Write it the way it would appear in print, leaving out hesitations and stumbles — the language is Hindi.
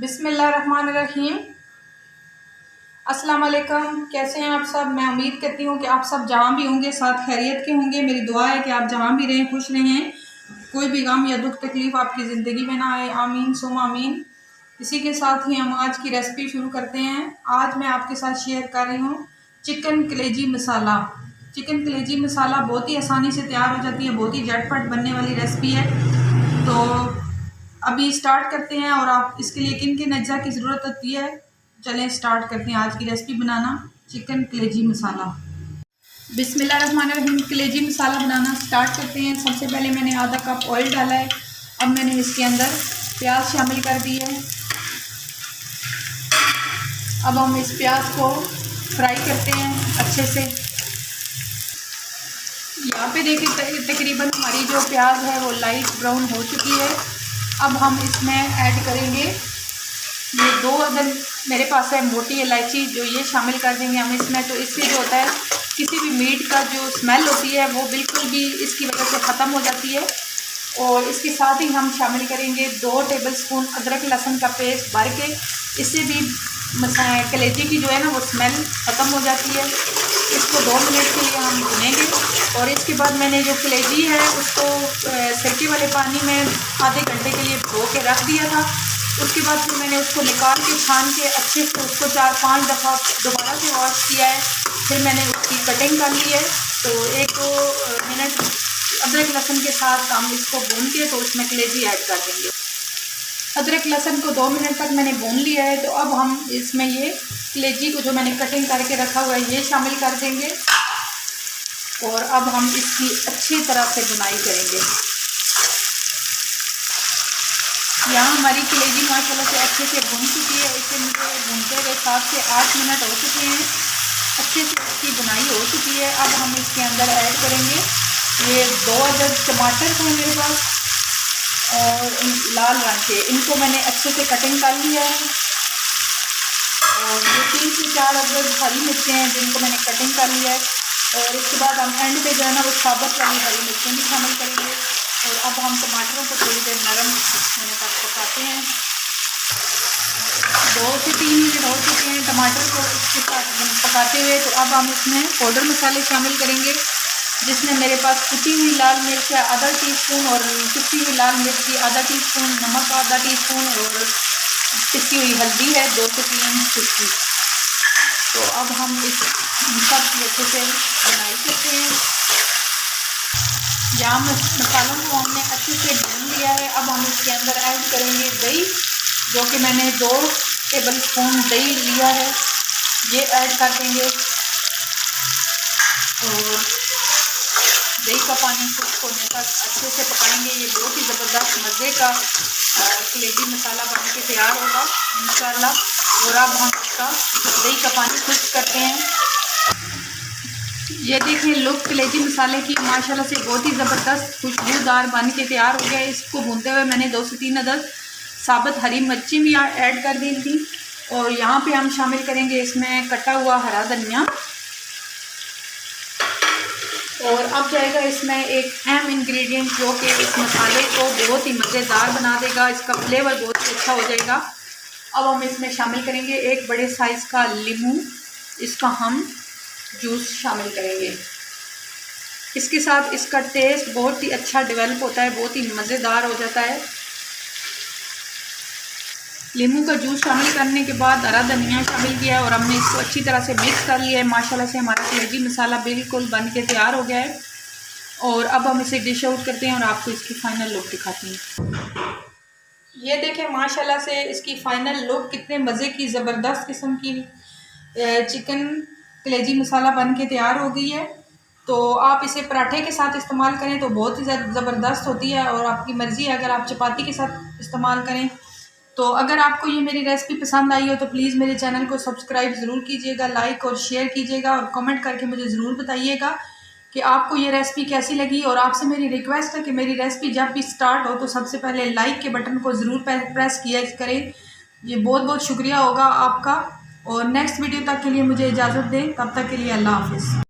बिस्मिल्लाहिर्रहमानिर्रहीम। अस्सलाम वालेकुम। कैसे हैं आप सब? मैं उम्मीद करती हूँ कि आप सब जहाँ भी होंगे साथ खैरियत के होंगे। मेरी दुआ है कि आप जहाँ भी रहें खुश रहें, कोई भी गम या दुख तकलीफ़ आपकी ज़िंदगी में ना आए। आमीन सुम आमीन। इसी के साथ ही हम आज की रेसिपी शुरू करते हैं। आज मैं आपके साथ शेयर कर रही हूँ चिकन कलेजी मसाला। चिकन कलेजी मसाला बहुत ही आसानी से तैयार हो जाती है, बहुत ही झटपट बनने वाली रेसिपी है। तो अभी स्टार्ट करते हैं। और आप इसके लिए किन किन अज्जा की ज़रूरत होती है, चलें स्टार्ट करते हैं आज की रेसिपी बनाना चिकन कलेजी मसाला। बिस्मिल्लाहिर्रहमानिर्रहीम। कलेजी मसाला बनाना स्टार्ट करते हैं। सबसे पहले मैंने आधा कप ऑयल डाला है। अब मैंने इसके अंदर प्याज शामिल कर दी है। अब हम इस प्याज को फ्राई करते हैं अच्छे से। यहाँ पे देखिए तकरीबन हमारी जो प्याज है वो लाइट ब्राउन हो चुकी है। अब हम इसमें ऐड करेंगे ये 2 अदद मेरे पास है मोटी इलायची, जो ये शामिल कर देंगे हम इसमें। तो इससे जो होता है किसी भी मीट का जो स्मेल होती है वो बिल्कुल भी इसकी वजह से ख़त्म हो जाती है। और इसके साथ ही हम शामिल करेंगे 2 टेबलस्पून अदरक लहसुन का पेस्ट भर के। इससे भी कलेजी की जो है ना वो स्मेल ख़त्म हो जाती है। इसको 2 मिनट के लिए हम भुनेंगे। और इसके बाद मैंने जो कलेजी है उसको सिरके वाले पानी में आधे घंटे के लिए भिगो के रख दिया था। उसके बाद फिर मैंने उसको निकाल के छान के अच्छे से उसको 4-5 दफ़ा दोबारा से वॉश किया है। फिर मैंने उसकी कटिंग कर ली है। तो 1-2 मिनट अदरक लहसुन के साथ हम इसको भून के तो उसमें कलेजी ऐड कर देंगे। अदरक लहसुन को 2 मिनट तक मैंने भून लिया है। तो अब हम इसमें ये कलेजी को जो मैंने कटिंग करके रखा हुआ है ये शामिल कर देंगे। और अब हम इसकी अच्छी तरह से बुनाई करेंगे। यहाँ हमारी कलेजी माशाल्लाह से अच्छे से भुन चुकी है। इसे मुझे भूनते हुए 7 से 8 मिनट हो चुके हैं। अच्छे से इसकी बुनाई हो चुकी है। अब हम इसके अंदर ऐड करेंगे ये 2 अदद टमाटर थे मेरे पास और लाल रंग के, इनको मैंने अच्छे से कटिंग कर लिया है। और ये 3 से 4 अदद हरी मिर्चें हैं जिनको मैंने कटिंग कर लिया है। और इसके बाद हम एंड पे जो है ना वो साबुत वाली हरी मिर्चें भी शामिल करेंगे। और अब हम टमाटरों को थोड़ी देर नरम होने तक पकाते हैं। 2 से 3 मिनट हो चुके हैं टमाटर को इसके साथ पकाते हुए। तो अब हम इसमें पाउडर मसाले शामिल करेंगे, जिसमें मेरे पास कुटी हुई लाल मिर्च है आधा टीस्पून और पिसी हुई लाल मिर्च की आधा टीस्पून, नमक आधा टीस्पून और पिसी हुई हल्दी है 2 से 3 चुटकी। तो अब हम इस सब की अच्छे से बुनाई करते हैं। यहाँ मसालों को हमने अच्छे से भून लिया है। अब हम इसके अंदर ऐड करेंगे दही, जो कि मैंने 2 टेबलस्पून दही लिया है, ये ऐड कर देंगे। और दही का पानी खुश्क होने तक अच्छे से पकाएंगे। ये बहुत ही ज़बरदस्त मज़े का कलेजी मसाला बन के तैयार होगा इंशाअल्लाह। और अब हम इसका दही का पानी खुश्क करते हैं। ये देखिए लुक कलेजी मसाले की माशाल्लाह से बहुत ही ज़बरदस्त खुशबूदार बन के तैयार हो गया है। इसको भूनते हुए मैंने 2 से 3 अदद साबुत हरी मिर्ची भी ऐड कर दी थी। और यहाँ पे हम शामिल करेंगे इसमें कटा हुआ हरा धनिया। और अब जाएगा इसमें एक अहम इंग्रेडिएंट जो कि इस मसाले को बहुत ही मज़ेदार बना देगा, इसका फ्लेवर बहुत ही अच्छा हो जाएगा। अब हम इसमें शामिल करेंगे 1 बड़े साइज़ का लीमू, इसका हम जूस शामिल करेंगे। इसके साथ इसका टेस्ट बहुत ही अच्छा डेवलप होता है, बहुत ही मज़ेदार हो जाता है। लीमू का जूस शामिल करने के बाद हरा धनिया शामिल किया और हमने इसको अच्छी तरह से मिक्स कर लिया है। माशाल्लाह से हमारा कलेजी मसाला बिल्कुल बन के तैयार हो गया है। और अब हम इसे डिश आउट करते हैं और आपको इसकी फ़ाइनल लुक दिखाते हैं। ये देखें माशाल्लाह से इसकी फ़ाइनल लुक कितने मज़े की ज़बरदस्त किस्म की चिकन कलेजी मसाला बन के तैयार हो गई है। तो आप इसे पराठे के साथ इस्तेमाल करें तो बहुत ही ज़बरदस्त होती है। और आपकी मर्ज़ी है अगर आप चपाती के साथ इस्तेमाल करें। तो अगर आपको ये मेरी रेसिपी पसंद आई हो तो प्लीज़ मेरे चैनल को सब्सक्राइब ज़रूर कीजिएगा, लाइक और शेयर कीजिएगा और कमेंट करके मुझे ज़रूर बताइएगा कि आपको ये रेसिपी कैसी लगी। और आपसे मेरी रिक्वेस्ट है कि मेरी रेसिपी जब भी स्टार्ट हो तो सबसे पहले लाइक के बटन को ज़रूर प्रेस किया करें। ये बहुत बहुत शुक्रिया होगा आपका। और नेक्स्ट वीडियो तक के लिए मुझे इजाज़त दें। तब तक के लिए अल्लाह हाफ़िज़।